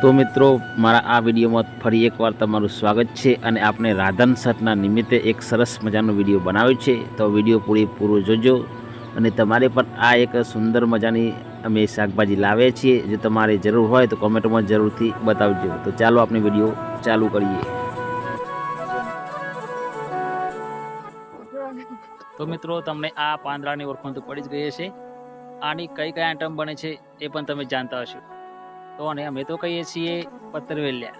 તો મિત્રો મારા આ વિડીયોમાં ફરી એકવાર તમારું સ્વાગત છે અને આપણે રાધન છઠના નિમિત્તે એક સરસ મજાનો વિડીયો બનાવ્યો છે. તો વિડીયો પૂરો જોજો અને તમારે પણ આ એક સુંદર મજાની અમે શાકભાજી લાવીએ છીએ. જો તમારે જરૂર હોય તો કોમેન્ટમાં જરૂરથી બતાવજો. તો ચાલો આપણે વિડીયો ચાલુ કરીએ. તો મિત્રો તમને આ પાંદડાની ઓળખાણ તો પડી જ ગઈ છે. આની કઈ કઈ આઈટમ બને છે એ પણ તમે જાણતા હશો. તો અને અમે તો કહીએ છીએ પત્તરવેલિયા.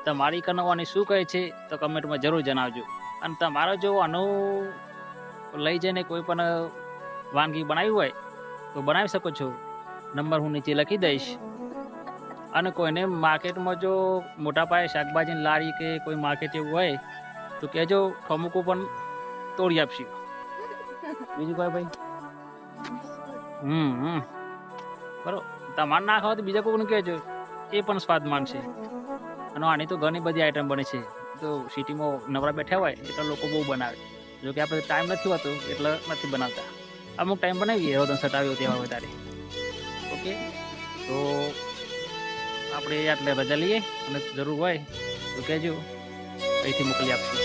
તમારી કનવાની શું કહે છે તો કમેન્ટમાં જરૂર જણાવજો. અને તમારો જો આનું લઈ જઈને કોઈ પણ વાનગી બનાવી હોય તો બનાવી શકો છો. નંબર હું નીચે લખી દઈશ. અને કોઈને માર્કેટમાં જો મોટા પાયે શાકભાજીની લારી કે કોઈ માર્કેટ એવું હોય તો કહેજો, અમુકો પણ તોડી આપશે. બીજું કોઈ ભાઈ બરોબર, તમારે ના ખાવા તો બીજા કોઈને કહેજો, એ પણ સ્વાદ માનશે. અને આની તો ઘણી બધી આઈટમ બને છે. તો સિટીમાં નવરા બેઠા હોય એટલે લોકો બહુ બનાવે. જો કે આપણે ટાઈમ નથી હોતો એટલે નથી બનાવતા. અમુક ટાઈમ બનાવીએ રોદન સટ આવ્યો તેવા હોય ત્યારે. ઓકે, તો આપણે આટલે રજા લઈએ અને જરૂર હોય તો કહેજો, અહીંથી મોકલી આપશું.